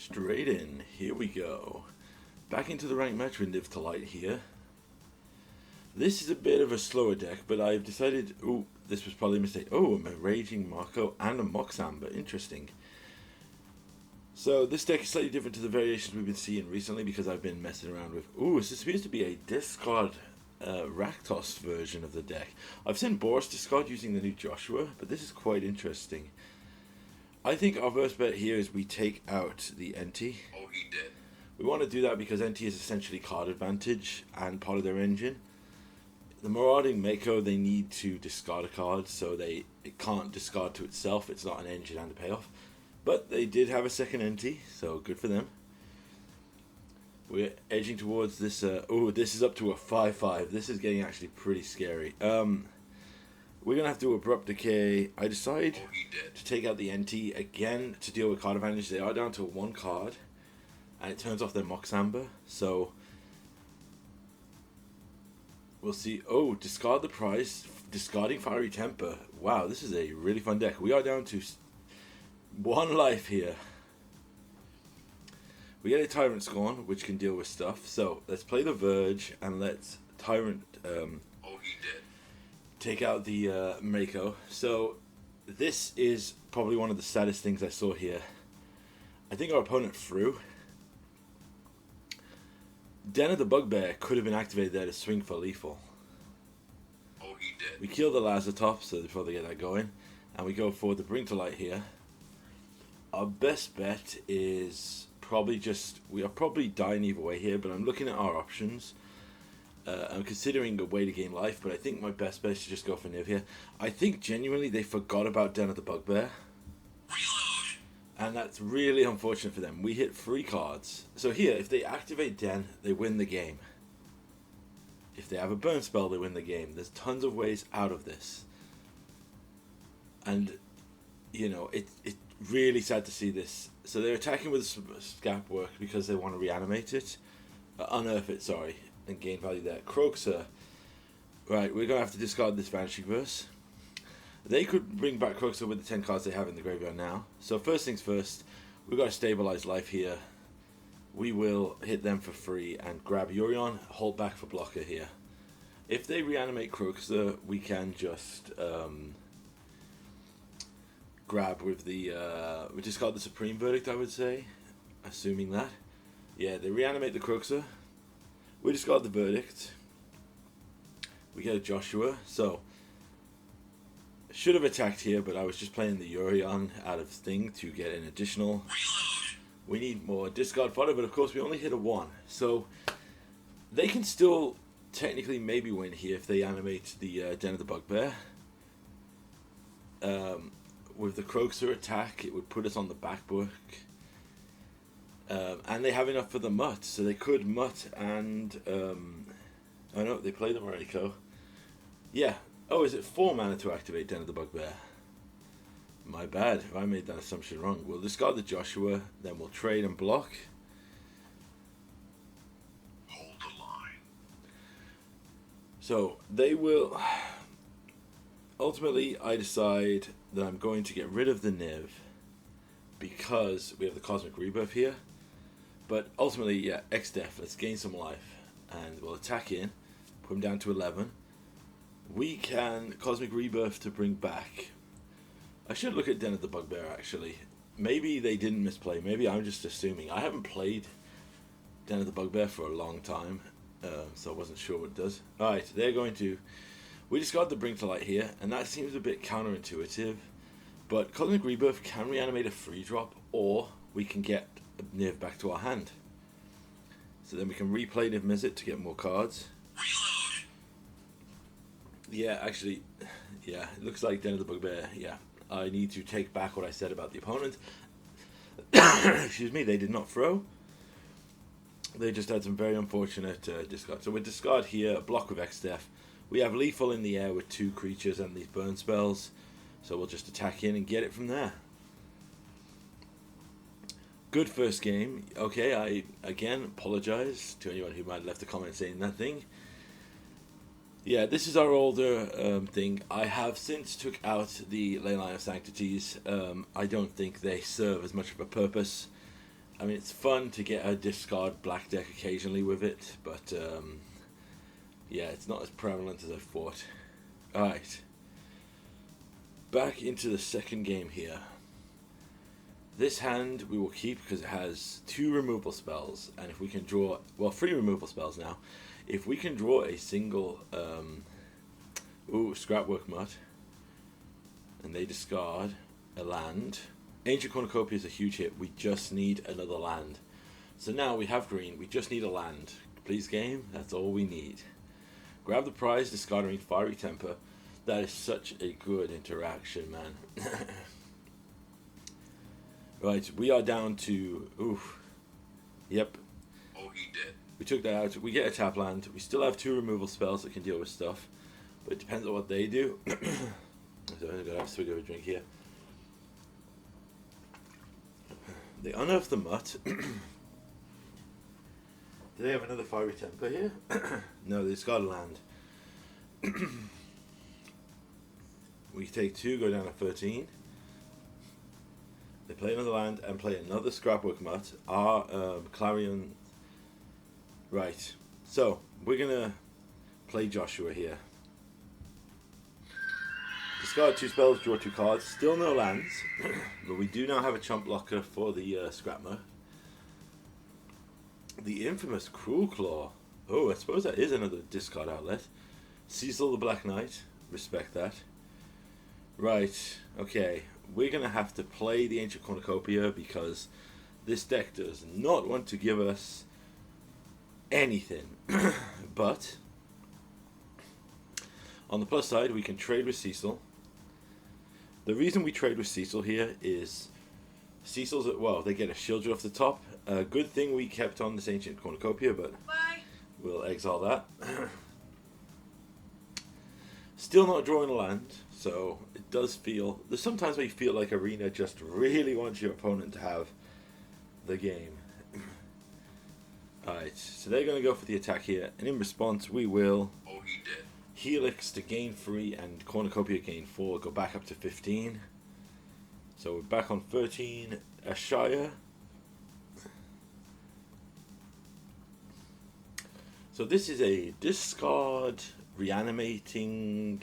Straight in, here we go. Back into the ranked match with Live to Light here. This is a bit of a slower deck, but I've decided, this was probably a mistake. I'm a Raging Marco and a Mox Amber, interesting. So this deck is slightly different to the variations we've been seeing recently because I've been messing around with, this appears to be a discard Rakdos version of the deck. I've seen Boris discard using the new Joshua, but this is quite interesting. I think our first bet here is we take out the NT. Oh, he did. We want to do that because NT is essentially card advantage and part of their engine. The Marauding Mako, they need to discard a card, so it can't discard to itself. It's not an engine and a payoff. But they did have a second NT, so good for them. We're edging towards this. This is up to a 5/5. This is getting actually pretty scary. We're going to have to Abrupt Decay. I decide to take out the NT again to deal with card advantage. They are down to one card, and it turns off their Mox Amber. So we'll see. Discard the prize. Discarding Fiery Temper. Wow, this is a really fun deck. We are down to one life here. We get a Tyrant Scorn, which can deal with stuff. So let's play the Verge and let's Tyrant. He did. Take out the Mako. So this is probably one of the saddest things I saw here. I think our opponent threw. Den of the Bugbear could have been activated there to swing for lethal. He did. We kill the Lazartop, so before they get that going, and we go for the Bring to Light here. Our best bet is probably we are probably dying either way here, but I'm looking at our options. I'm considering a way to gain life, but I think my best bet is to just go for Niv here. I think genuinely they forgot about Den of the Bugbear. Reload. And that's really unfortunate for them. We hit 3 cards. So here, if they activate Den, they win the game. If they have a burn spell, they win the game. There's tons of ways out of this. And, it's really sad to see this. So they're attacking with a Scap Work because they want to reanimate it. Unearth it, sorry. And gain value there. Croxer. Right, we're going to have to discard this Vanishing Verse. They could bring back Croxer with the 10 cards they have in the graveyard now. So first things first, we've got to stabilize life here. We will hit them for free and grab Yorion, hold back for blocker here. If they reanimate Croxer, we can just grab with the... we discard the Supreme Verdict, I would say. Assuming that. Yeah, they reanimate the Croxer. We discard the Verdict. We get a Joshua. So, should have attacked here, but I was just playing the Yorion out of Thing to get an additional. Reload. We need more discard fodder, but of course we only hit a 1. So, they can still technically maybe win here if they animate the Den of the Bugbear. With the Croxer attack, it would put us on the back book. And they have enough for the Mutt, so they could Mutt and... they play the Mariko. Yeah. Is it 4 mana to activate Den of the Bugbear? My bad, if I made that assumption wrong. We'll discard the Joshua, then we'll trade and block. Hold the line. So, they will... Ultimately, I decide that I'm going to get rid of the Niv because we have the Cosmic Rebirth here. But ultimately, X-Def, let's gain some life. And we'll attack in, put him down to 11. We can Cosmic Rebirth to bring back. I should look at Den of the Bugbear, actually. Maybe they didn't misplay. Maybe I'm just assuming. I haven't played Den of the Bugbear for a long time, so I wasn't sure what it does. Alright, they're going to... We discard the Bring to Light here, and that seems a bit counterintuitive. But Cosmic Rebirth can reanimate a free drop, or we can get Niv back to our hand. So then we can replay Niv Mizzet to get more cards. Reload. Yeah, actually, it looks like Den of the Bugbear. Yeah, I need to take back what I said about the opponent. Excuse me, they did not throw. They just had some very unfortunate discard. So with discard here, block with X-Def. We have lethal in the air with 2 creatures and these burn spells. So we'll just attack in and get it from there. Good first game. Okay, I again apologize to anyone who might have left a comment saying that thing. Yeah, this is our older thing. I have since took out the Leyline of Sanctities. I don't think they serve as much of a purpose I mean, it's fun to get a discard black deck occasionally with it, but yeah, it's not as prevalent as I thought. Alright. Back into the second game here. This hand we will keep because it has 2 removal spells, and if we can draw, well, 3 removal spells now. If we can draw a single, Scrapwork Mutt, and they discard a land. Ancient Cornucopia is a huge hit. We just need another land. So now we have green. We just need a land. Please, game. That's all we need. Grab the prize, discarding Fiery Temper. That is such a good interaction, man. Right, we are down to... Oof. Yep. Oh, he did. We took that out. We get a tap land. We still have 2 removal spells that can deal with stuff. But it depends on what they do. So I'm going to have a swig of a drink here. They unearth the Mutt. Do they have another Fiery Temper here? No, they discard a land. We take 2, go down to 13. They play another land and play another Scrapwork Mutt. Our Clarion... Right. So, we're going to play Joshua here. Discard 2 spells, draw 2 cards. Still no lands. But we do now have a chump blocker for the Scrapmer. The infamous Cruel Claw. Oh, I suppose that is another discard outlet. Cecil the Black Knight. Respect that. Right. Okay. We're going to have to play the Ancient Cornucopia because this deck does not want to give us anything. But on the plus side, we can trade with Cecil. The reason we trade with Cecil here is Cecil's, well, they get a Shieldred off the top. A good thing we kept on this Ancient Cornucopia, but Bye. we'll exile that. Still not drawing a land, so it does feel... There's sometimes where you feel like Arena just really wants your opponent to have the game. Alright, so they're going to go for the attack here, and in response we will... Oh, he did. Helix to gain 3 and Cornucopia gain 4, go back up to 15. So we're back on 13. Ashaya. So this is a discard, reanimating,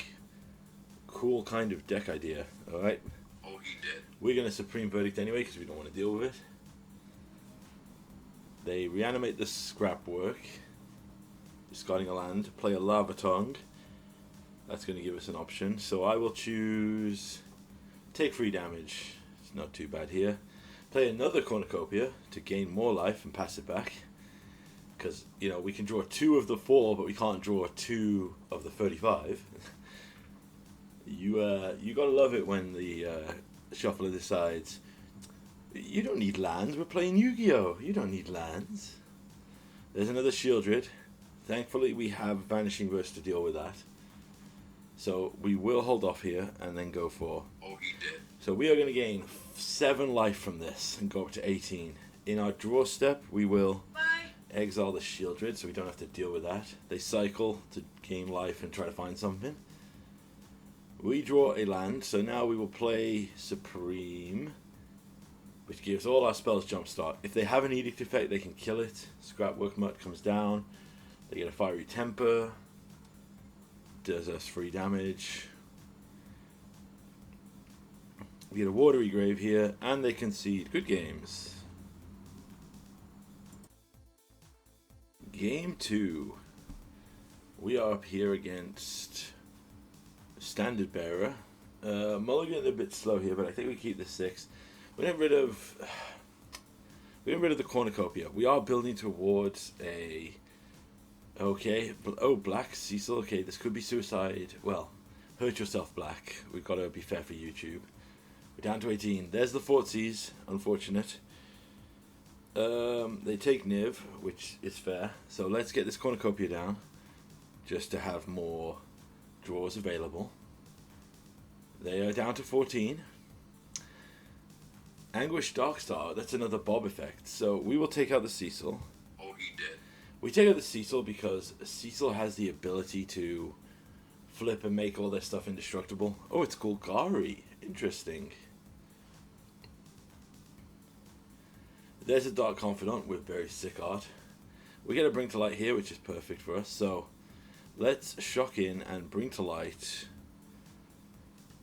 cool kind of deck idea. Alright. Oh, he did. We're going to Supreme Verdict anyway because we don't want to deal with it. They reanimate the Scrapwork. Discarding a land. Play a Lava Tongue. That's going to give us an option. So I will choose... Take 3 damage. It's not too bad here. Play another Cornucopia to gain more life and pass it back. Because, you know, we can draw 2 of the 4, but we can't draw 2 of the 35. You gotta love it when the shuffler decides, you don't need lands, we're playing Yu-Gi-Oh! You don't need lands. There's another Shieldred. Thankfully we have Vanishing Verse to deal with that. So we will hold off here and then go for... Oh, he did. So we are going to gain 7 life from this and go up to 18. In our draw step, we will exile the Shieldred so we don't have to deal with that. They cycle to gain life and try to find something. We draw a land, so now we will play Supreme, which gives all our spells jumpstart. If they have an Edict effect, they can kill it. Scrapwork Mutt comes down. They get a Fiery Temper. Does us 3 damage. We get a Watery Grave here, and they concede. Good games. Game 2. We are up here against Standard Bearer. Mulligan a bit slow here, but I think we keep the 6. We get rid of the Cornucopia. We are building towards a... Okay. Oh, Black Cecil. Okay, this could be suicide. Well, hurt yourself, Black. We've got to be fair for YouTube. We're down to 18. There's the Fortsies. Unfortunate. They take Niv, which is fair. So let's get this Cornucopia down, just to have more draws available. They are down to 14. Anguish Darkstar, that's another Bob effect. So we will take out the Cecil. Oh, he did. We take out the Cecil because Cecil has the ability to flip and make all their stuff indestructible. Oh, it's Golgari. Interesting. There's a Dark Confidant with very sick art. We get a Bring to Light here, which is perfect for us. So let's shock in and Bring to Light.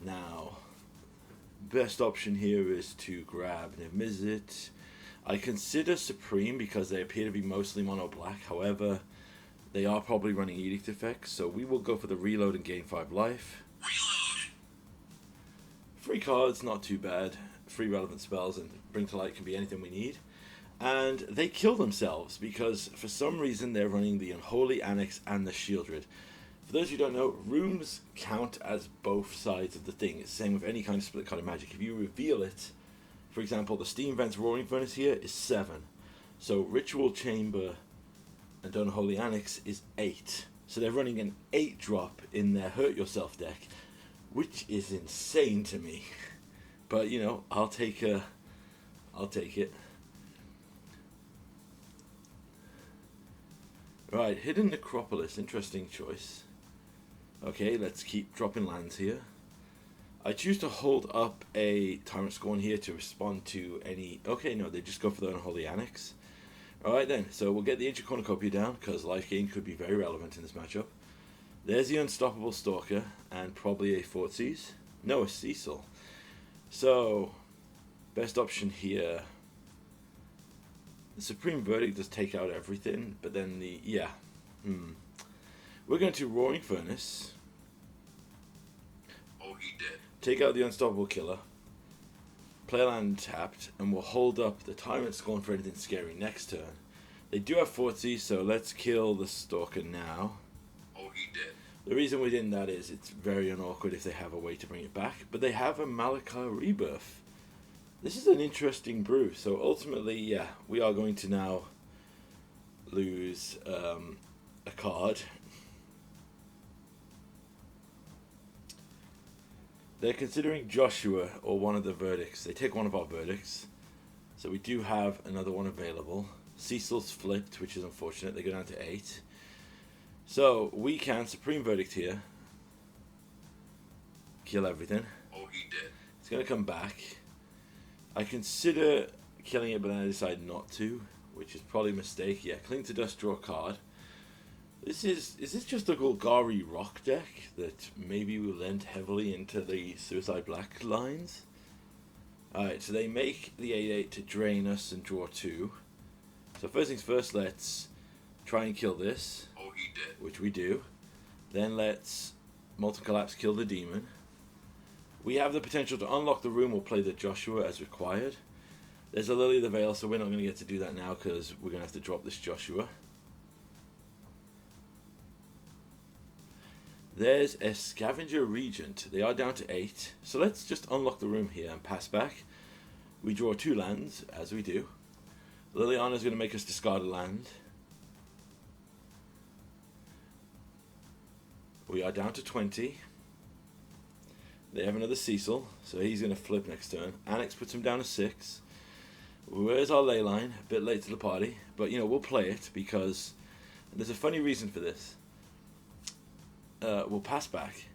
Now, best option here is to grab Nimizit. I consider Supreme because they appear to be mostly mono black. However, they are probably running Edict effects, so we will go for the reload and gain 5 life. Reload. Free cards, not too bad. Free relevant spells, and Bring to Light can be anything we need. And they kill themselves because for some reason they're running the Unholy Annex and the Shieldred. For those who don't know, rooms count as both sides of the thing. It's the same with any kind of split card of magic. If you reveal it, for example, the Steam Vent's Roaring Furnace here is 7. So Ritual Chamber and Unholy Annex is 8. So they're running an 8-drop in their Hurt Yourself deck, which is insane to me. But, you know, I'll take it. Right, Hidden Necropolis, interesting choice. Okay, let's keep dropping lands here. I choose to hold up a Tyrant Scorn here to respond to any... Okay, no, they just go for the Unholy Annex. Alright then, so we'll get the Ancient Cornucopia down, because life gain could be very relevant in this matchup. There's the Unstoppable Stalker, and probably a Fortsies. No, a Cecil. So, best option here... The Supreme Verdict does take out everything, but then the... Yeah. We're going to Roaring Furnace. Oh, he did. Take out the Unstoppable Killer. Play a land tapped, and we'll hold up the Tyrant Scorn for anything scary next turn. They do have Fortsy, so let's kill the Stalker now. Oh, he did. The reason we didn't that is it's very unawkward if they have a way to bring it back, but they have a Malachar Rebirth. This is an interesting brew. So ultimately, yeah, we are going to now lose a card. They're considering Joshua or one of the verdicts. They take one of our verdicts. So we do have another one available. Cecil's flipped, which is unfortunate. They go down to 8. So we can Supreme Verdict here. Kill everything. Oh, he did. It's going to come back. I consider killing it, but then I decide not to, which is probably a mistake. Yeah, Cling to Dust, draw a card. Is this just a Golgari rock deck that maybe will lend heavily into the Suicide Black lines? Alright, so they make the 8/8 to drain us and draw 2. So first things first, let's try and kill this. Oh, he did. Which we do. Then let's Molten Collapse, kill the demon. We have the potential to unlock the room or play the Joshua as required. There's a Lily of the Veil, so we're not going to get to do that now because we're going to have to drop this Joshua. There's a Scavenger Regent. They are down to 8. So let's just unlock the room here and pass back. We draw 2 lands, as we do. Liliana is going to make us discard a land. We are down to 20. They have another Cecil, so he's going to flip next turn. Annex puts him down to 6. Where's our ley line? A bit late to the party, but you know, we'll play it because there's a funny reason for this. We'll pass back.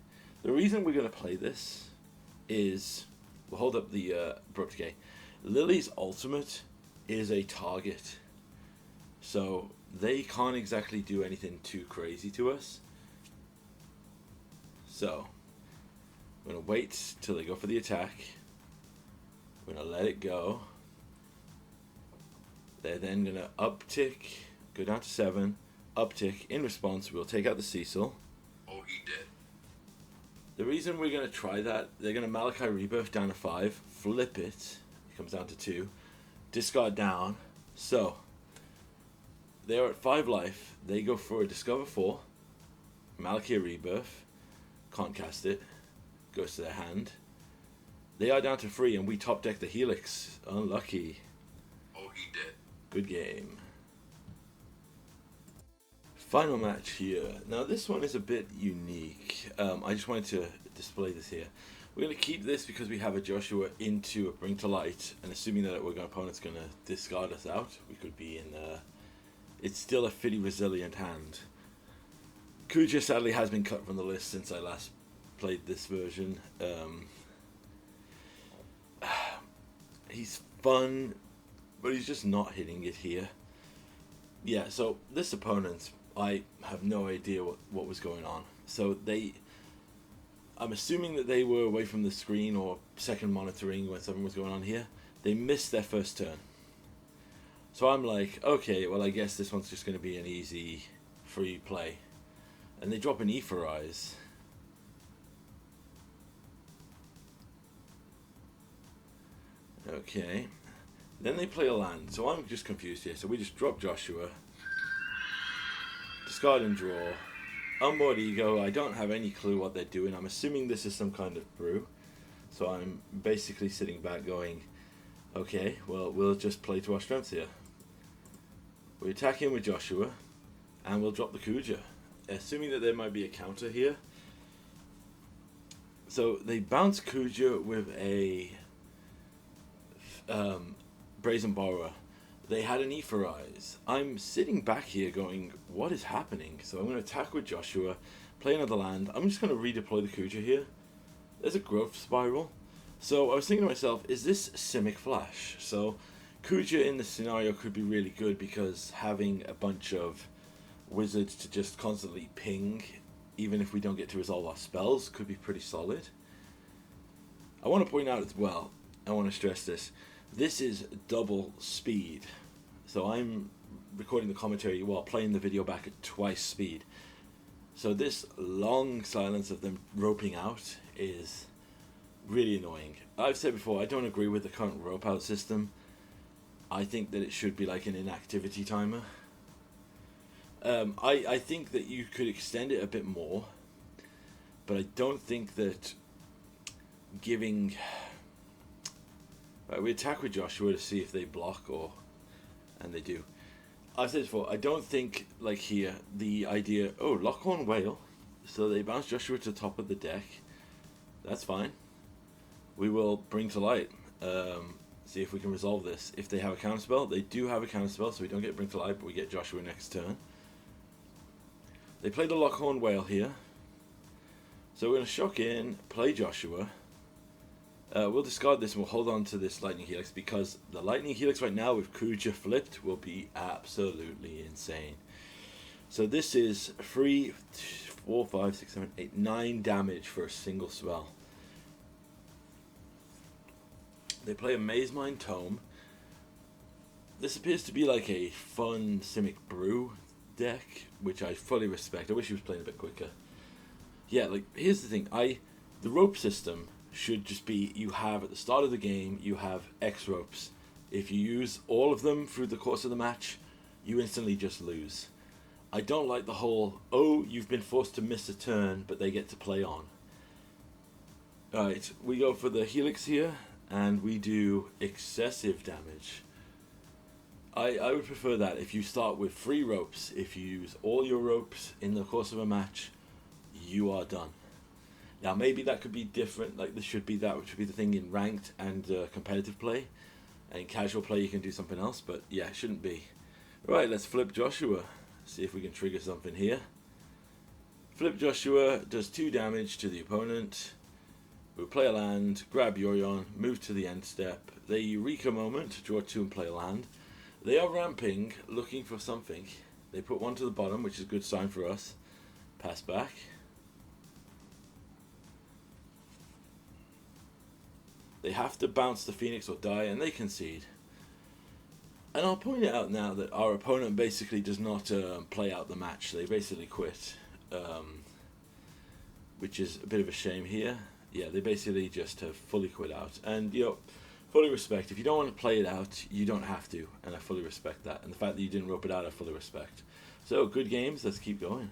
The reason we're going to play this is we'll hold up the Abrupt Decay. Lily's ultimate is a target, so they can't exactly do anything too crazy to us. So I'm going to wait till they go for the attack. We're going to let it go. They're then going to uptick, go down to 7, uptick. In response, we'll take out the Cecil. Oh, he did. The reason we're going to try that, they're going to Malachi Rebirth down to 5, flip it, it comes down to 2, discard down. So, they're at 5 life, they go for a Discover 4, Malachi Rebirth, can't cast it, goes to their hand. They are down to 3 and we top deck the Helix. Unlucky. Oh, he did. Good game. Final match here. Now this one is a bit unique. I just wanted to display this here. We're going to keep this because we have a Joshua into a Bring to Light, and assuming that our opponent's going to discard us out, we could be in it's still a pretty resilient hand. Kuja sadly has been cut from the list since I last played this version. He's fun, but he's just not hitting it here. Yeah, so this opponent, I have no idea what was going on. So I'm assuming that they were away from the screen or second monitoring when something was going on here. They missed their first turn. So I'm like, okay, well I guess this one's just going to be an easy free play. And they drop an Etherize. Okay. Then they play a land. So I'm just confused here. So we just drop Joshua. Discard and draw. Onboard Ego. I don't have any clue what they're doing. I'm assuming this is some kind of brew. So I'm basically sitting back going, okay, well, we'll just play to our strengths here. We attack him with Joshua. And we'll drop the Kuja. Assuming that there might be a counter here. So they bounce Kuja with a Brazen Borrower. They had an Etherize. I'm sitting back here going, what is happening? So I'm going to attack with Joshua, play another land. I'm just going to redeploy the Kuja here. There's a growth spiral. So I was thinking to myself, is this Simic Flash? So Kuja in this scenario could be really good because having a bunch of wizards to just constantly ping, even if we don't get to resolve our spells, could be pretty solid. I want to point out as well, I want to stress this, this is double speed. So I'm recording the commentary while playing the video back at twice speed. So this long silence of them roping out is really annoying. I've said before, I don't agree with the current rope out system. I think that it should be like an inactivity timer. I think that you could extend it a bit more, but I don't think that giving... Right, we attack with Joshua to see if they block, and they do. I've said before, I don't think, like here, the idea, oh, Lockhorn Whale, so they bounce Joshua to the top of the deck. That's fine. We will bring to light, see if we can resolve this. If they have a counterspell, they do have a counterspell, so we don't get bring to light, but we get Joshua next turn. They play the Lockhorn Whale here. So we're going to shock in, play Joshua. We'll discard this and we'll hold on to this Lightning Helix because the Lightning Helix right now with Kuja flipped will be absolutely insane. So this is 3, 4, 5, 6, 7, 8, 9 damage for a single spell. They play a Maze Mind Tome. This appears to be like a fun Simic Brew deck, which I fully respect. I wish he was playing a bit quicker. Yeah, like, here's the thing. The rope system should just be, you have, at the start of the game, you have X ropes. If you use all of them through the course of the match, you instantly just lose. I don't like the whole, oh, you've been forced to miss a turn, but they get to play on. Alright, we go for the Helix here, and we do excessive damage. I would prefer that if you start with 3 ropes. If you use all your ropes in the course of a match, you are done. Now maybe that could be different, like this should be that, which should be the thing in ranked and competitive play. And in casual play you can do something else, but yeah, it shouldn't be. Right, let's flip Joshua. See if we can trigger something here. Flip Joshua does 2 damage to the opponent. We'll play a land, grab Yorion, move to the end step. They Eureka moment, draw 2 and play a land. They are ramping, looking for something. They put 1 to the bottom, which is a good sign for us. Pass back. They have to bounce the Phoenix or die, and they concede. And I'll point it out now that our opponent basically does not play out the match. They basically quit, which is a bit of a shame here. Yeah, they basically just have fully quit out. And, you know, fully respect. If you don't want to play it out, you don't have to, and I fully respect that. And the fact that you didn't rope it out, I fully respect. So, good games. Let's keep going.